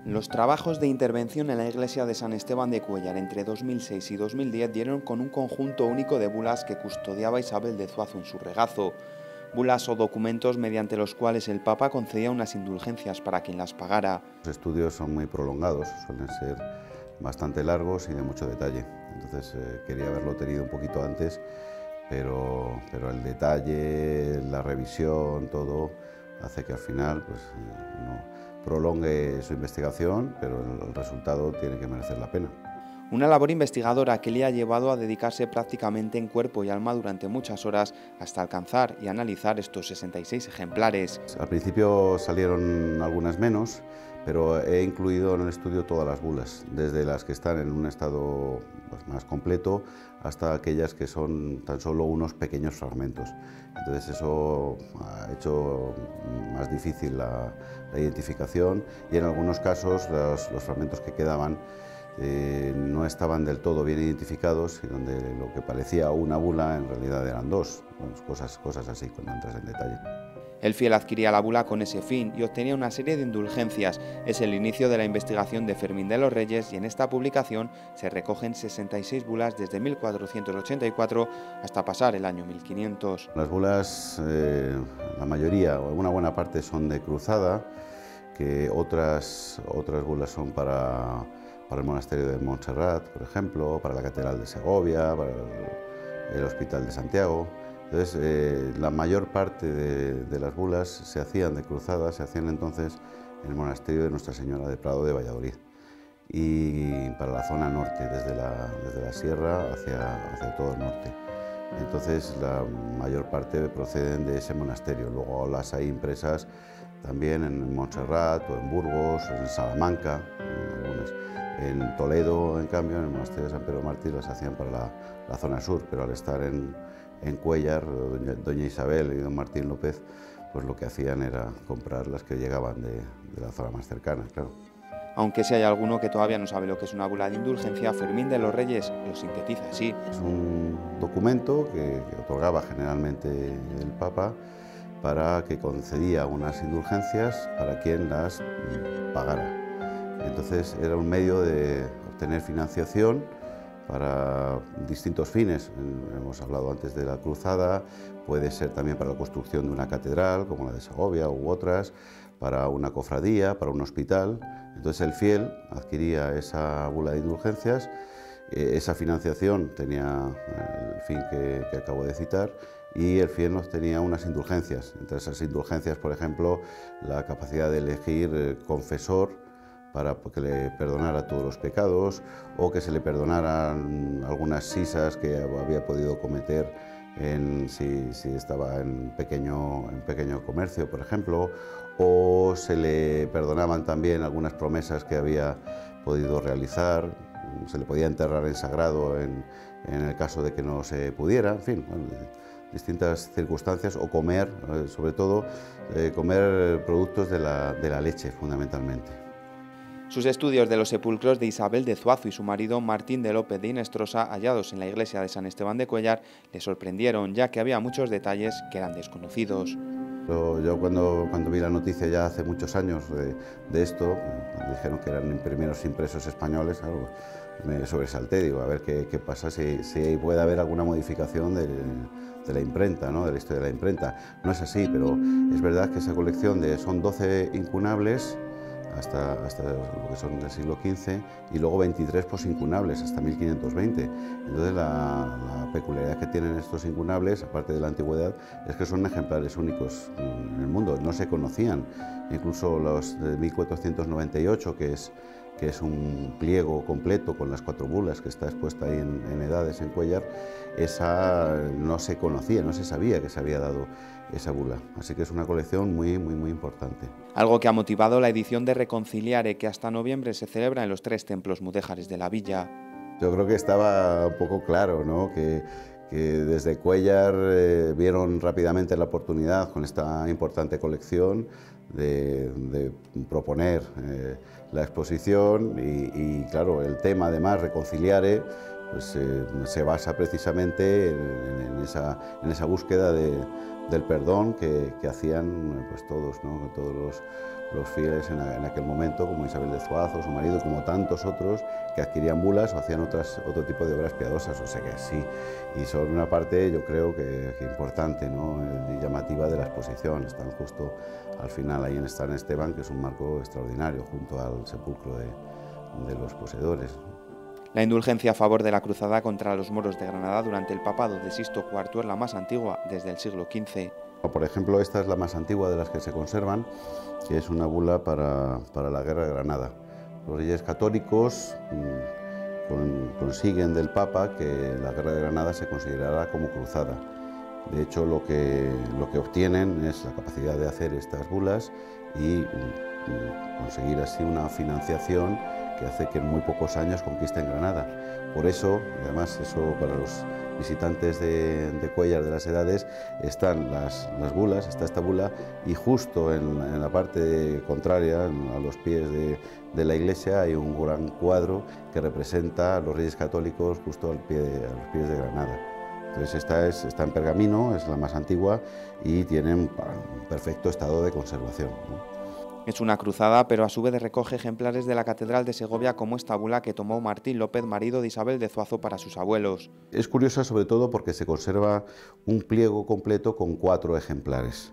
Los trabajos de intervención en la iglesia de San Esteban de Cuéllar entre 2006 y 2010 dieron con un conjunto único de bulas que custodiaba Isabel de Zuazo en su regazo. Bulas o documentos mediante los cuales el Papa concedía unas indulgencias para quien las pagara. Los estudios son muy prolongados, suelen ser bastante largos y de mucho detalle. Entonces quería haberlo tenido un poquito antes, pero el detalle, la revisión, todo hace que al final uno prolongue su investigación, pero el resultado tiene que merecer la pena. Una labor investigadora que le ha llevado a dedicarse prácticamente en cuerpo y alma durante muchas horas hasta alcanzar y analizar estos 66 ejemplares. Al principio salieron algunas menos, pero he incluido en el estudio todas las bulas, desde las que están en un estado más completo hasta aquellas que son tan solo unos pequeños fragmentos. Entonces eso ha hecho más difícil la identificación y en algunos casos los fragmentos que quedaban no estaban del todo bien identificados y donde lo que parecía una bula en realidad eran dos, bueno, cosas así cuando entras en detalle. El fiel adquiría la bula con ese fin y obtenía una serie de indulgencias. Es el inicio de la investigación de Fermín de los Reyes y en esta publicación se recogen 66 bulas desde 1484 hasta pasar el año 1500. Las bulas, la mayoría o una buena parte son de cruzada, que otras bulas son para el monasterio de Montserrat, por ejemplo, para la catedral de Segovia, para el Hospital de Santiago. Entonces, la mayor parte de las bulas se hacían de cruzada, se hacían entonces en el monasterio de Nuestra Señora de Prado de Valladolid y para la zona norte, desde la sierra hacia todo el norte. Entonces, la mayor parte proceden de ese monasterio. Luego las hay impresas también en Montserrat o en Burgos, en Salamanca, en Toledo, en cambio, en el monasterio de San Pedro Mártir las hacían para la zona sur, pero al estar en Cuéllar, doña Isabel y don Martín López, pues lo que hacían era comprar las que llegaban de la zona más cercana, claro. Aunque si hay alguno que todavía no sabe lo que es una bula de indulgencia, Fermín de los Reyes lo sintetiza así. Es un documento que otorgaba generalmente el Papa para que concedía unas indulgencias para quien las pagara. Entonces era un medio de obtener financiación para distintos fines. Hemos hablado antes de la cruzada, puede ser también para la construcción de una catedral, como la de Segovia u otras, para una cofradía, para un hospital. Entonces el fiel adquiría esa bula de indulgencias, esa financiación tenía el fin que acabo de citar, y el fiel nos tenía unas indulgencias. Entre esas indulgencias, por ejemplo, la capacidad de elegir confesor para que le perdonara todos los pecados o que se le perdonaran algunas sisas que había podido cometer si estaba en pequeño comercio, por ejemplo, o se le perdonaban también algunas promesas que había podido realizar, se le podía enterrar en sagrado en el caso de que no se pudiera, en fin, bueno, distintas circunstancias, o comer, sobre todo, comer productos de la leche, fundamentalmente. Sus estudios de los sepulcros de Isabel de Zuazo y su marido Martín de López de Hinestrosa, hallados en la iglesia de San Esteban de Cuéllar, le sorprendieron, ya que había muchos detalles que eran desconocidos. Yo cuando vi la noticia ya hace muchos años de esto, cuando dijeron que eran primeros impresos españoles, claro, me sobresalté, digo, a ver qué pasa si puede haber alguna modificación de la imprenta, ¿no? De la historia de la imprenta. No es así, pero es verdad que esa colección son 12 incunables, hasta lo que son del siglo XV, y luego 23 posincunables hasta 1520. Entonces la peculiaridad que tienen estos incunables, aparte de la antigüedad, es que son ejemplares únicos en el mundo, no se conocían. Incluso los de 1498, que es un pliego completo con las 4 bulas que está expuesta ahí en Edades, en Cuéllar, esa no se conocía, no se sabía que se había dado esa bula. Así que es una colección muy importante. Algo que ha motivado la edición de Reconciliare, que hasta noviembre se celebra en los 3 templos mudéjares de la villa. Yo creo que estaba un poco claro, ¿no? que desde Cuéllar vieron rápidamente la oportunidad con esta importante colección de proponer la exposición y claro, el tema además Reconciliare pues, se basa precisamente en esa búsqueda del perdón que hacían pues, todos, ¿no? Todos los fieles en aquel momento, como Isabel de Zuazo, su marido, como tantos otros que adquirían bulas o hacían otro tipo de obras piadosas. O sea que sí, y son una parte, yo creo que importante, ¿no? Y llamativa de la exposición. Están justo al final ahí en San Esteban, que es un marco extraordinario, junto al sepulcro de los poseedores. La indulgencia a favor de la cruzada contra los moros de Granada durante el papado de Sixto IV es la más antigua desde el siglo XV. Por ejemplo, esta es la más antigua de las que se conservan, que es una bula para la Guerra de Granada. Los reyes católicos consiguen del Papa que la Guerra de Granada se considerará como cruzada. De hecho, lo que obtienen es la capacidad de hacer estas bulas y conseguir así una financiación que hace que en muy pocos años conquisten Granada. Por eso, y además eso para los visitantes de Cuéllar de las Edades, están las bulas, está esta bula, y justo en la parte contraria, a los pies de la iglesia, hay un gran cuadro que representa a los reyes católicos justo a los pies de Granada. Entonces esta está en pergamino, es la más antigua y tiene un perfecto estado de conservación, ¿no? Es una cruzada, pero a su vez recoge ejemplares de la Catedral de Segovia, como esta bula que tomó Martín López, marido de Isabel de Zuazo, para sus abuelos. Es curiosa sobre todo porque se conserva un pliego completo con 4 ejemplares.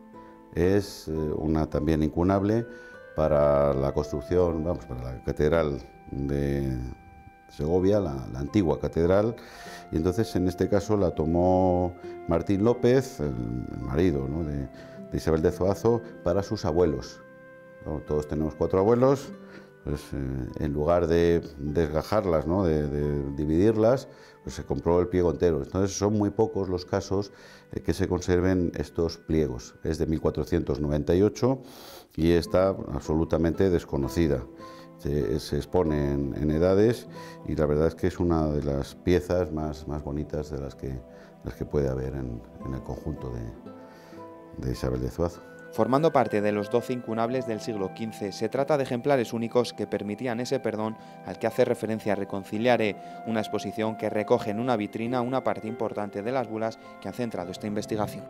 Es una también incunable para la construcción, para la Catedral de Segovia, la antigua catedral, y entonces en este caso la tomó Martín López, el marido, ¿no?, de Isabel de Zuazo, para sus abuelos. Todos tenemos 4 abuelos, pues en lugar de desgajarlas, ¿no?, de dividirlas, pues se compró el pliego entero. Entonces son muy pocos los casos que se conserven estos pliegos. Es de 1498 y está absolutamente desconocida. Se expone en Edades y la verdad es que es una de las piezas más bonitas de las que puede haber en el conjunto de Isabel de Zuazo. Formando parte de los 12 incunables del siglo XV, se trata de ejemplares únicos que permitían ese perdón al que hace referencia Reconciliare, una exposición que recoge en una vitrina una parte importante de las bulas que han centrado esta investigación.